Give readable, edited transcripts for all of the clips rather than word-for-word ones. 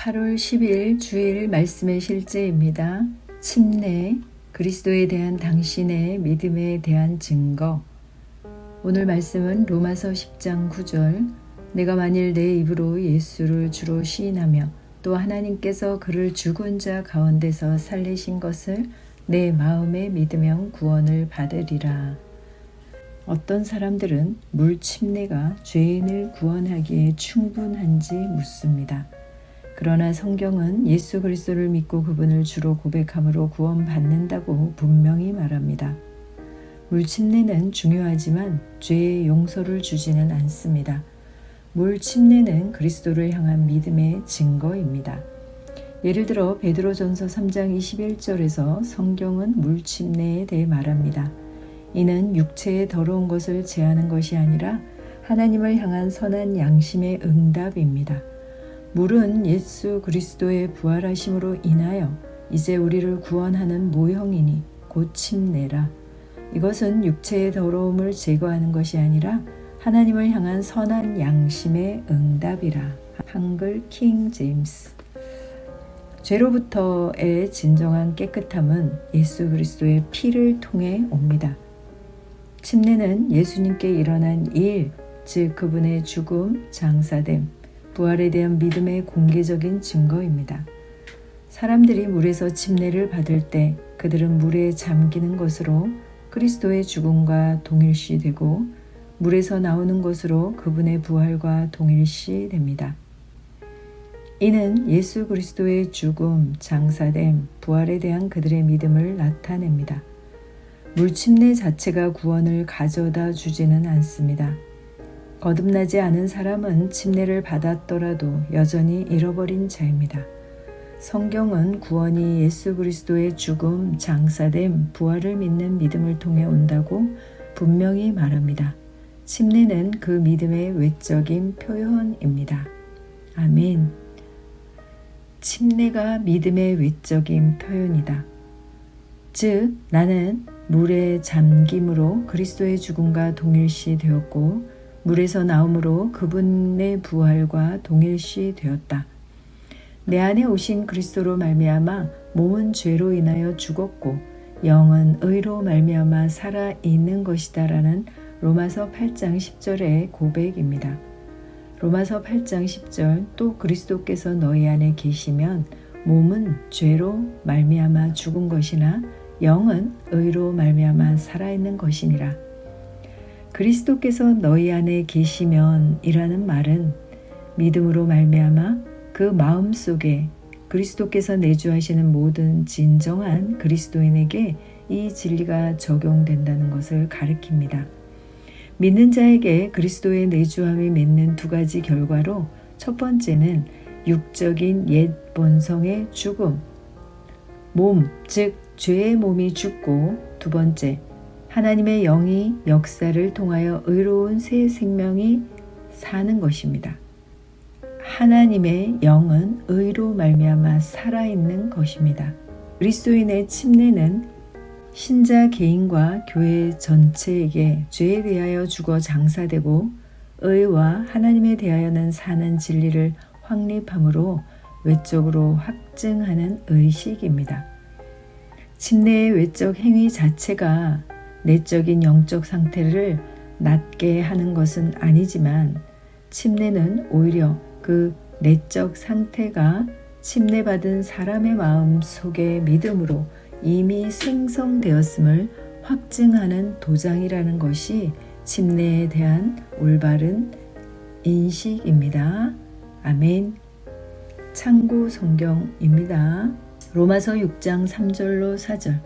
8월 10일 주일 말씀의 실제입니다. 침례, 그리스도에 대한 당신의 믿음에 대한 증거. 오늘 말씀은 로마서 10장 9절. 내가 만일 내 입으로 예수를 주로 시인하며 또 하나님께서 그를 죽은 자 가운데서 살리신 것을 내 마음에 믿으면 구원을 받으리라. 어떤 사람들은 물 침례가 죄인을 구원하기에 충분한지 묻습니다. 그러나 성경은 예수 그리스도를 믿고 그분을 주로 고백함으로 구원받는다고 분명히 말합니다. 물 침례는 중요하지만 죄의 용서를 주지는 않습니다. 물 침례는 그리스도를 향한 믿음의 증거입니다. 예를 들어 베드로전서 3장 21절에서 성경은 물 침례에 대해 말합니다. 이는 육체의 더러운 것을 제하는 것이 아니라 하나님을 향한 선한 양심의 응답입니다. 물은 예수 그리스도의 부활하심으로 인하여 이제 우리를 구원하는 모형이니 곧 침례라. 이것은 육체의 더러움을 제거하는 것이 아니라 하나님을 향한 선한 양심의 응답이라. 한글 킹 제임스. 죄로부터의 진정한 깨끗함은 예수 그리스도의 피를 통해 옵니다. 침례는 예수님께 일어난 일, 즉 그분의 죽음, 장사됨, 부활에 대한 믿음의 공개적인 증거입니다. 사람들이 물에서 침례를 받을 때 그들은 물에 잠기는 것으로 그리스도의 죽음과 동일시되고 물에서 나오는 것으로 그분의 부활과 동일시됩니다. 이는 예수 그리스도의 죽음, 장사됨, 부활에 대한 그들의 믿음을 나타냅니다. 물 침례 자체가 구원을 가져다 주지는 않습니다. 거듭나지 않은 사람은 침례를 받았더라도 여전히 잃어버린 자입니다. 성경은 구원이 예수 그리스도의 죽음, 장사됨, 부활을 믿는 믿음을 통해 온다고 분명히 말합니다. 침례는 그 믿음의 외적인 표현입니다. 아멘. 침례가 믿음의 외적인 표현이다. 즉, 나는 물에 잠김으로 그리스도의 죽음과 동일시 되었고 물에서 나옴으로 그분의 부활과 동일시 되었다. 내 안에 오신 그리스도로 말미암아 몸은 죄로 인하여 죽었고 영은 의로 말미암아 살아 있는 것이다라는 로마서 8장 10절의 고백입니다. 로마서 8장 10절 또 그리스도께서 너희 안에 계시면 몸은 죄로 말미암아 죽은 것이나 영은 의로 말미암아 살아있는 것이니라. 그리스도께서 너희 안에 계시면 이라는 말은 믿음으로 말미암아 그 마음속에 그리스도께서 내주하시는 모든 진정한 그리스도인에게 이 진리가 적용된다는 것을 가리킵니다. 믿는 자에게 그리스도의 내주함이 맺는 두 가지 결과로 첫 번째는 육적인 옛 본성의 죽음, 몸, 즉 죄의 몸이 죽고 두 번째, 하나님의 영이 역사를 통하여 의로운 새 생명이 사는 것입니다. 하나님의 영은 의로 말미암아 살아있는 것입니다. 그리스도인의 침례는 신자 개인과 교회 전체에게 죄에 대하여 죽어 장사되고 의와 하나님에 대하여는 사는 진리를 확립함으로 외적으로 확증하는 의식입니다. 침례의 외적 행위 자체가 내적인 영적 상태를 낮게 하는 것은 아니지만 침례는 오히려 그 내적 상태가 침례받은 사람의 마음 속의 믿음으로 이미 생성되었음을 확증하는 도장이라는 것이 침례에 대한 올바른 인식입니다. 아멘. 참고 성경입니다. 로마서 6장 3절로 4절.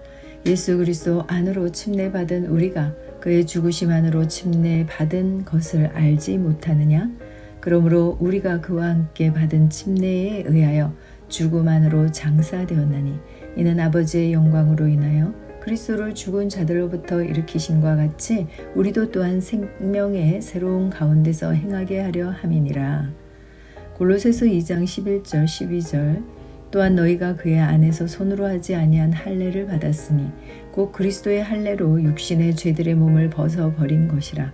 예수 그리스도 안으로 침례받은 우리가 그의 죽으심 안으로 침례받은 것을 알지 못하느냐? 그러므로 우리가 그와 함께 받은 침례에 의하여 죽음 안으로 장사되었나니 이는 아버지의 영광으로 인하여 그리스도를 죽은 자들로부터 일으키심과 같이 우리도 또한 생명의 새로운 가운데서 행하게 하려 함이니라. 골로새서 2장 11절 12절. 또한 너희가 그의 안에서 손으로 하지 아니한 할례를 받았으니 곧 그리스도의 할례로 육신의 죄들의 몸을 벗어버린 것이라.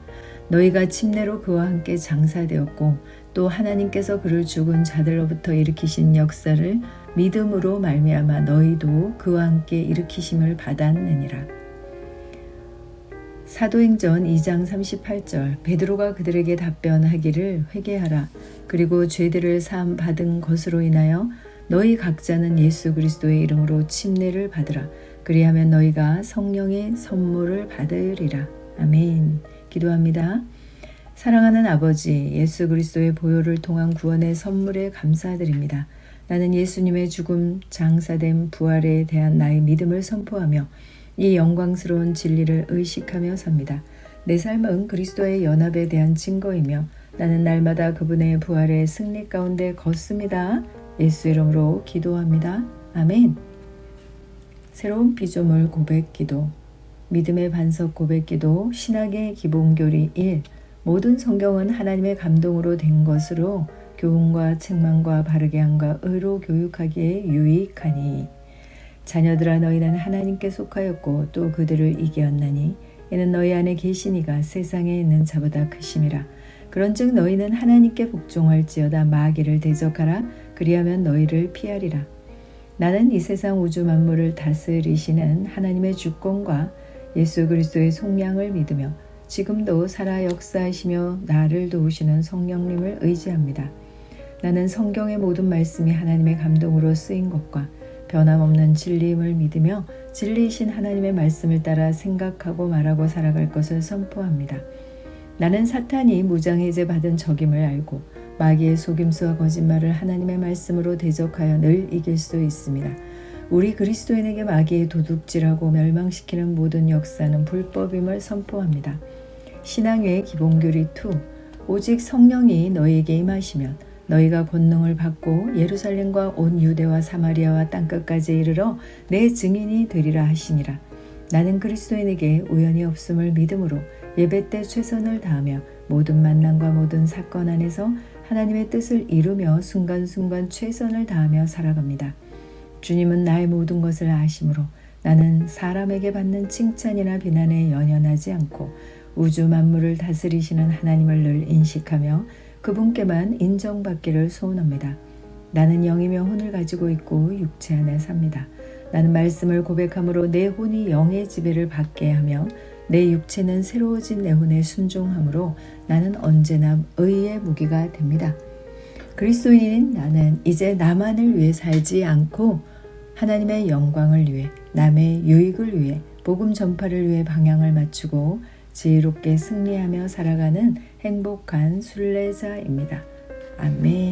너희가 침례로 그와 함께 장사되었고 또 하나님께서 그를 죽은 자들로부터 일으키신 역사를 믿음으로 말미암아 너희도 그와 함께 일으키심을 받았느니라. 사도행전 2장 38절 베드로가 그들에게 답변하기를 회개하라. 그리고 죄들을 사함 받은 것으로 인하여 너희 각자는 예수 그리스도의 이름으로 침례를 받으라. 그리하면 너희가 성령의 선물을 받으리라. 아멘. 기도합니다. 사랑하는 아버지, 예수 그리스도의 보혈을 통한 구원의 선물에 감사드립니다. 나는 예수님의 죽음, 장사됨, 부활에 대한 나의 믿음을 선포하며 이 영광스러운 진리를 의식하며 삽니다. 내 삶은 그리스도의 연합에 대한 증거이며 나는 날마다 그분의 부활의 승리 가운데 걷습니다. 예수 이름으로 기도합니다. 아멘. 새로운 피조물 고백 기도, 믿음의 반석 고백 기도, 신학의 기본교리 1. 모든 성경은 하나님의 감동으로 된 것으로 교훈과 책망과 바르게 함과 의로 교육하기에 유익하니. 자녀들아 너희는 하나님께 속하였고 또 그들을 이기었나니 이는 너희 안에 계시니가 세상에 있는 자보다 크심이라. 그런즉 너희는 하나님께 복종할지어다 마귀를 대적하라. 그리하면 너희를 피하리라. 나는 이 세상 우주 만물을 다스리시는 하나님의 주권과 예수 그리스도의 속량을 믿으며 지금도 살아 역사하시며 나를 도우시는 성령님을 의지합니다. 나는 성경의 모든 말씀이 하나님의 감동으로 쓰인 것과 변함없는 진리임을 믿으며 진리이신 하나님의 말씀을 따라 생각하고 말하고 살아갈 것을 선포합니다. 나는 사탄이 무장해제 받은 적임을 알고 마귀의 속임수와 거짓말을 하나님의 말씀으로 대적하여 늘 이길 수 있습니다. 우리 그리스도인에게 마귀의 도둑질하고 멸망시키는 모든 역사는 불법임을 선포합니다. 신앙의 기본교리 2. 오직 성령이 너희에게 임하시면 너희가 권능을 받고 예루살렘과 온 유대와 사마리아와 땅끝까지 이르러 내 증인이 되리라 하시니라. 나는 그리스도인에게 우연이 없음을 믿음으로 예배 때 최선을 다하며 모든 만남과 모든 사건 안에서 하나님의 뜻을 이루며 순간순간 최선을 다하며 살아갑니다. 주님은 나의 모든 것을 아심으로 나는 사람에게 받는 칭찬이나 비난에 연연하지 않고 우주 만물을 다스리시는 하나님을 늘 인식하며 그분께만 인정받기를 소원합니다. 나는 영이며 혼을 가지고 있고 육체 안에 삽니다. 나는 말씀을 고백함으로 내 혼이 영의 지배를 받게 하며 내 육체는 새로워진 내 혼에 순종함으로 나는 언제나 의의 무기가 됩니다. 그리스도인인 나는 이제 나만을 위해 살지 않고 하나님의 영광을 위해 남의 유익을 위해 복음 전파를 위해 방향을 맞추고 지혜롭게 승리하며 살아가는 행복한 순례자입니다. 아멘.